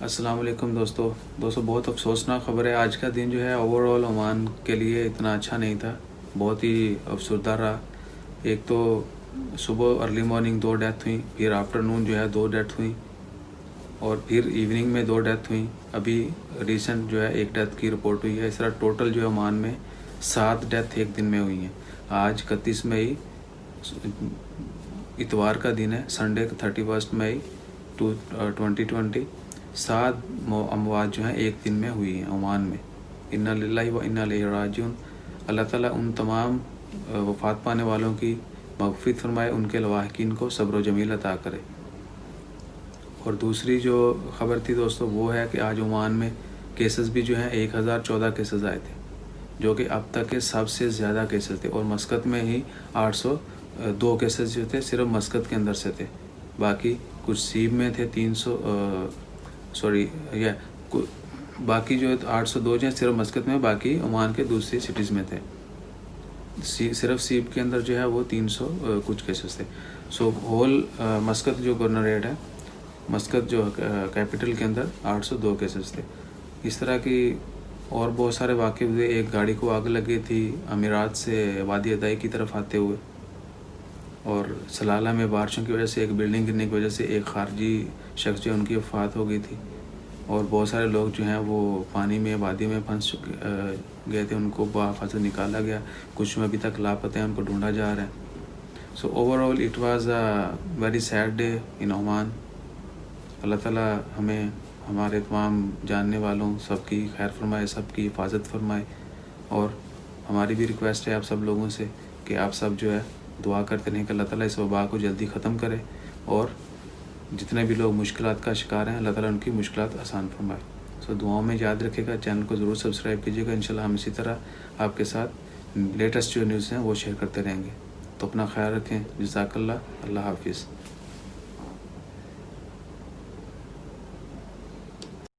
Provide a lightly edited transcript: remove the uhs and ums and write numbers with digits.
السلام علیکم دوستو بہت افسوسناک خبر ہے. آج کا دن جو ہے اوور آل عمان کے لیے اتنا اچھا نہیں تھا, بہت ہی افسردہ رہا. ایک تو صبح ارلی مارننگ 2 ڈیتھ ہوئیں, پھر آفٹر نون جو ہے 2 ڈیتھ ہوئیں, اور پھر ایوننگ میں 2 ڈیتھ ہوئیں. ابھی ریسنٹ جو ہے 1 ڈیتھ کی رپورٹ ہوئی ہے. اس طرح ٹوٹل جو ہے عمان میں 7 ڈیتھ ایک دن میں ہوئی ہیں. آج 31 مئی اتوار کا دن ہے, سنڈے 31 مئی 2020. 7 اموات جو ہیں ایک دن میں ہوئی ہیں عمان میں. انا للہ و انا الیہ راجعون. اللہ تعالیٰ ان تمام وفات پانے والوں کی مغفرت فرمائے, ان کے لواحقین کو صبر و جمیل عطا کرے. اور دوسری جو خبر تھی دوستو وہ ہے کہ آج عمان میں کیسز بھی جو ہیں 1014 کیسز آئے تھے, جو کہ اب تک کے سب سے زیادہ کیسز تھے. اور مسقط میں ہی 802 کیسز جو تھے صرف مسقط کے اندر سے تھے. باقی کچھ سیب میں تھے 300 باقی جو 802 جو ہیں صرف مسقط میں, باقی عمان کے دوسری سٹیز میں تھے. صرف سیب کے اندر جو ہے وہ 300 کچھ کیسز تھے. سو ہول مسقط جو گورنریٹ ہے, مسقط جو کیپٹل کے اندر 802 کیسز تھے. اس طرح کی اور بہت سارے واقعے ہوئے. ایک گاڑی کو آگ لگی تھی امارات سے وادی ادائی کی طرف آتے ہوئے, اور سلالہ میں بارشوں کی وجہ سے ایک بلڈنگ گرنے کی وجہ سے ایک خارجی شخص جو ان کی وفات ہو گئی تھی. اور بہت سارے لوگ جو ہیں وہ پانی میں وادی میں پھنس گئے تھے, ان کو بحفاظت نکالا گیا. کچھ میں ابھی تک لاپتہ ہیں, ان کو ڈھونڈا جا رہا ہے. So overall it was a very sad day in Oman. Allah تعالیٰ ہمیں ہمارے تمام جاننے والوں سب کی خیر فرمائے, سب کی حفاظت فرمائے. اور ہماری بھی ریکویسٹ ہے آپ سب لوگوں سے کہ آپ سب جو ہے دعا کرتے رہیں کہ اللہ تعالیٰ اس وبا کو جلدی ختم کرے, اور جتنے بھی لوگ مشکلات کا شکار ہیں اللہ تعالیٰ ان کی مشکلات آسان فرمائے. سو دعاؤں میں یاد رکھے گا, چینل کو ضرور سبسکرائب کیجیے گا. انشاءاللہ ہم اسی طرح آپ کے ساتھ لیٹسٹ جو نیوز ہیں وہ شیئر کرتے رہیں گے. تو اپنا خیال رکھیں. جزاک اللہ. اللہ حافظ.